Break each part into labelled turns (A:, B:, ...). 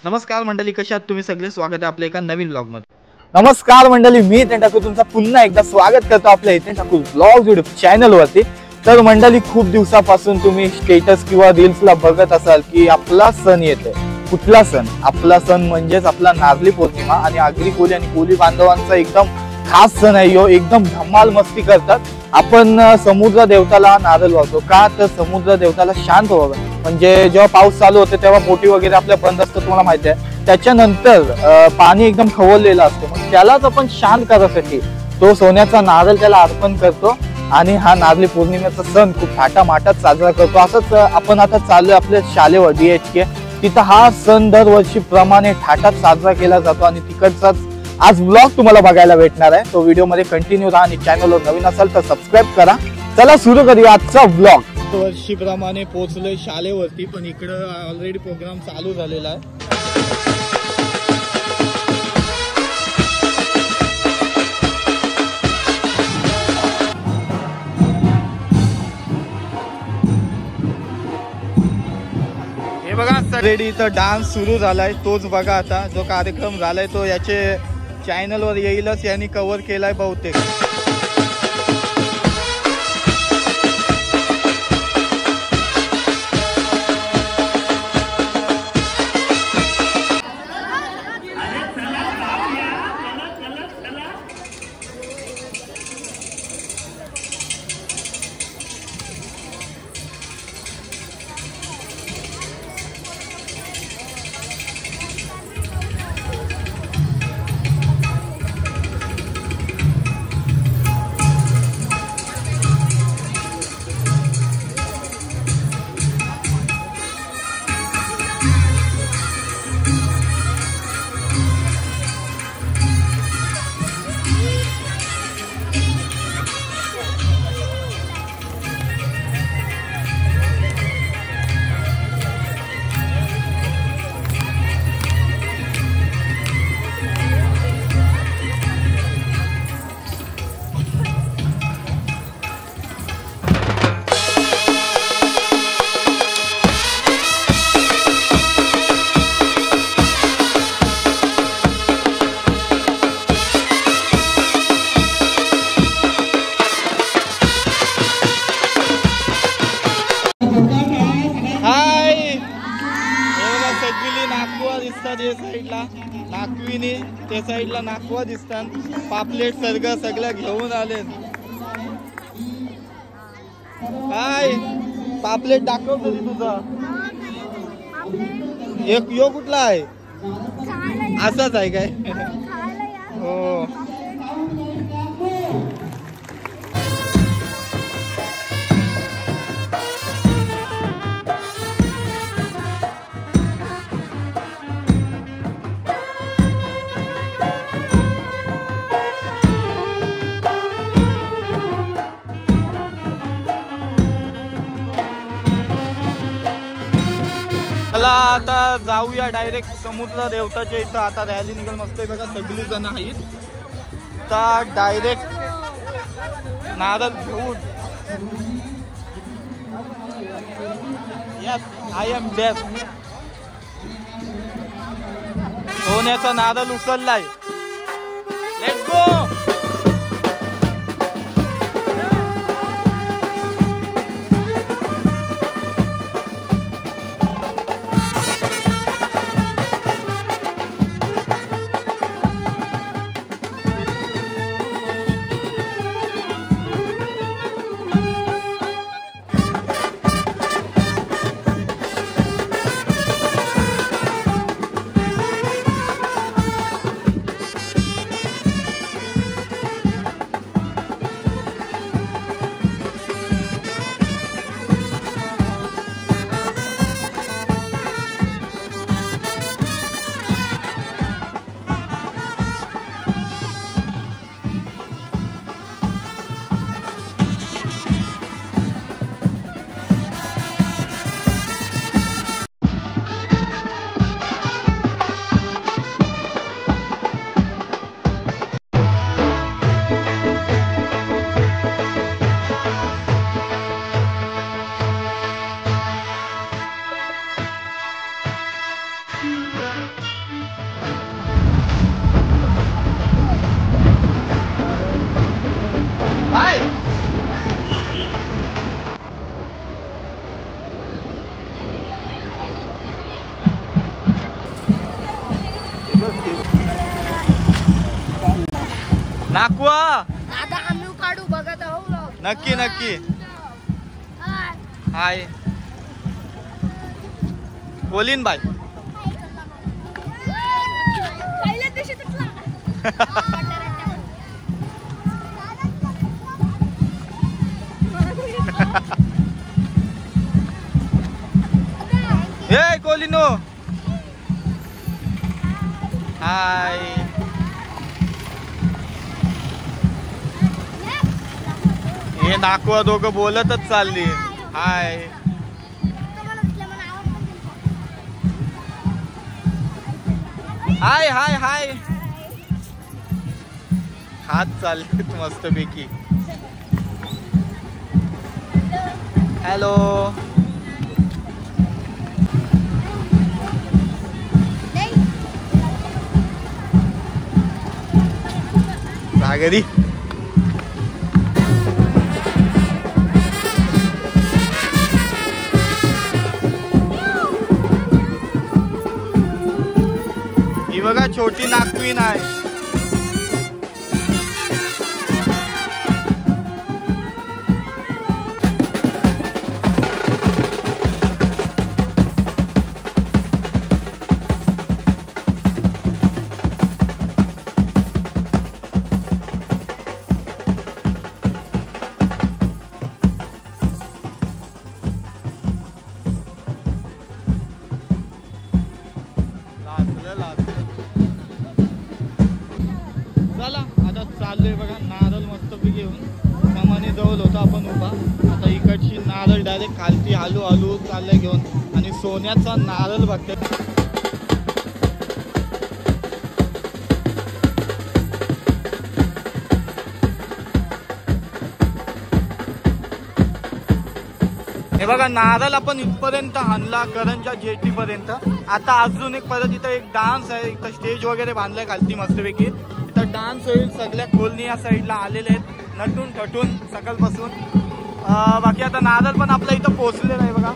A: नमस्कार मंडळी, कशा आहात तुम्ही सगळे? स्वागत आहे आपल्या एका नवीन ब्लॉग मध्ये.
B: नमस्कार मंडळी, मी इथे टाकू तुमचा पुन्हा एकदा स्वागत करतो आपल्या इथे टाकू ब्लॉग यूट्यूब चॅनल वरती. तर मंडळी, खूप दिवसापासून तुम्ही स्टेटस किंवा रील्सला बघत असाल की आपला सण येतोय. कुठला सण? आपला सण म्हणजेच आपला नारळी पौर्णिमा आणि आगरी कोळी आणि कोळी बांधवांचा एकदम खास सण आहे. यो एकदम धमाल मस्ती करतात. आपण समुद्र देवताला नारळ वाहतो का? तर समुद्र देवताला शांत व्हावं, म्हणजे जेव्हा पाऊस चालू होतो तेव्हा बोटी वगैरे आपल्या बंद असतात, तुम्हाला माहिती आहे. त्याच्यानंतर पाणी एकदम खवळलेलं असतं, मग त्यालाच आपण शांत करण्यासाठी तो सोन्याचा नारळ त्याला अर्पण करतो आणि हा नारळी पौर्णिमेचा सण खूप थाटामाटात साजरा करतो. असंच आपण आता चाललोय आपल्या शाळेवर DHK, तिथं हा सण दरवर्षी प्रमाणे थाटात साजरा केला जातो आणि तिकडचाच आज ब्लॉग तुम्हाला बघायला भेटणार आहे. तो व्हिडिओ मध्ये कंटिन्यू राहा आणि चॅनलवर नवीन असाल तर सबस्क्राईब करा. चला सुरू करूया आजचा ब्लॉग. वर्षीप्रमाणे पोहोचलोय शाळेवरती, पण इकडं ऑलरेडी प्रोग्राम चालू झालेला आहे. हे बघा ऑलरेडी इथं डान्स सुरू झालाय. तोच बघा आता जो कार्यक्रम झालाय तो याचे चॅनलवर येईलच, यांनी कव्हर केलाय बहुतेक. नागविनी त्या साईडला नागवा दिसतात. पापलेट सगळं घेऊन आले. काय पापलेट दाखव तरी तुझा. एक यो कुठला आहे? असाच आहे काय? हो. चला आता जाऊया डायरेक्ट समुद्र देवताच्या इथं. आता रॅली निघल मस्त आहे बघा, सगळी जण आहेत. तर डायरेक्ट नारळ घेऊन यस आय एम बेस्ट. सोन्याचा नारळ उचललाय. Let's go.
A: नाकवा
C: आता आम्ही काढू बघत आहो.
A: नक्की नक्की. हाय बोलीन बाय.
C: पहिल्या दिवशी
A: हे कोलिनो हाय. हे नाकवा दोघं बोलतच चालली. हाय हाय हाय हाय. हात चाललेत मस्त पैकी. हॅलो सागरी. ही बघा छोटी नागवीन आहे. चला आता चाललोय बघा नारळ मस्तपैकी घेऊन. कमानी जवळ होता आपण उभा. आता इकडची नारळ डायरेक्ट खालती हलू हलू चाललंय घेऊन. आणि सोन्याचा नारळ बघते. हे बघा नारळ आपण इथपर्यंत आणला करंजा जेटीपर्यंत. आता अजून एक परत इथं एक डान्स आहे. इथं स्टेज वगैरे बांधलाय खालती मस्तपैकी. इथं डान्स होईल. सगळ्या खोलनी या साईडला आलेले आहेत नटून ठटून सकाळपासून. बाकी आता नारळ पण आपल्या इथं पोहोचलेला आहे बघा.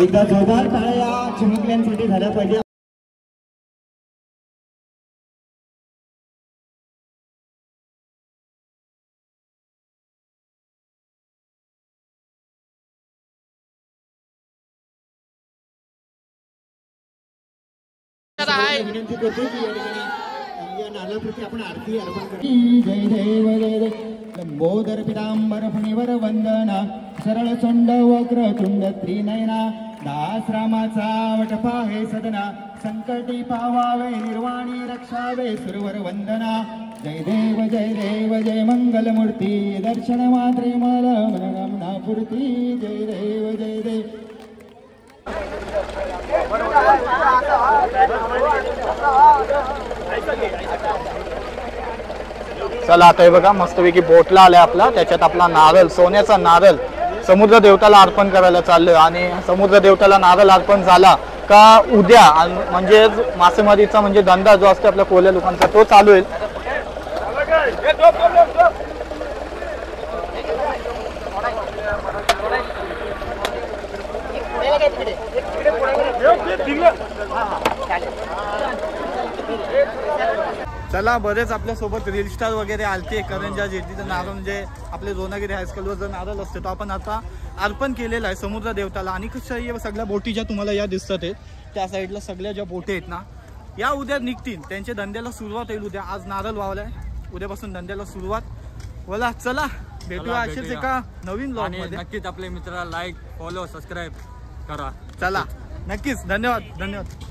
D: एकदा जोरदार टाळ्या चिमुकल्यांसाठी झाल्या पाहिजे. विनंती करतो की या ठिकाणी या नारळाप्रती आपण आरती अर्पण करतो. जय देव जय देव लंबोदर पितांबर फणीवर वंदना सरळ चंड वक्र तुंड त्रिनयना दास रामाचा वटपा हे सदना संकटी पावावे निर्वाणी रक्षावे सुरवर वंदना. जय देव जय मंगल मूर्ती दर्शन मात्रे मला मनोकामना पूर्ती. जय देव जय देव.
B: चला आता हे बघा मस्तपैकी बोटला आलाय आपला. त्याच्यात आपला नारळ सोन्याचा नारळ समुद्र देवताला अर्पण करायला चाललोय. आणि समुद्र देवताला नारळ अर्पण झाला का उद्या म्हणजे मासेमारीचा म्हणजे धंदा जो असतो आपल्या कोल्या लोकांचा तो चालू होईल.
A: चला, बरेच आपल्या सोबत रील स्टार वगैरे आलते. करंजा जेटीचं नारळ म्हणजे आपले रोनागिरी हायस्कूलवर जर नारळ असते तो आपण आता अर्पण केलेला आहे समुद्र देवताला. आणि कसं सगळ्या बोटी ज्या तुम्हाला या दिसतात आहेत त्या साईडला सगळ्या ज्या बोटी आहेत ना या उद्या निघतील. त्यांच्या धंद्याला सुरुवात होईल उद्या. आज नारळ वावलाय, उद्यापासून धंद्याला सुरुवात. बोला चला भेटूया असेच एका नवीन ब्लॉग मध्ये.
E: नक्कीच आपले मित्राला लाईक फॉलो सबस्क्राईब करा.
A: चला नक्कीच. धन्यवाद.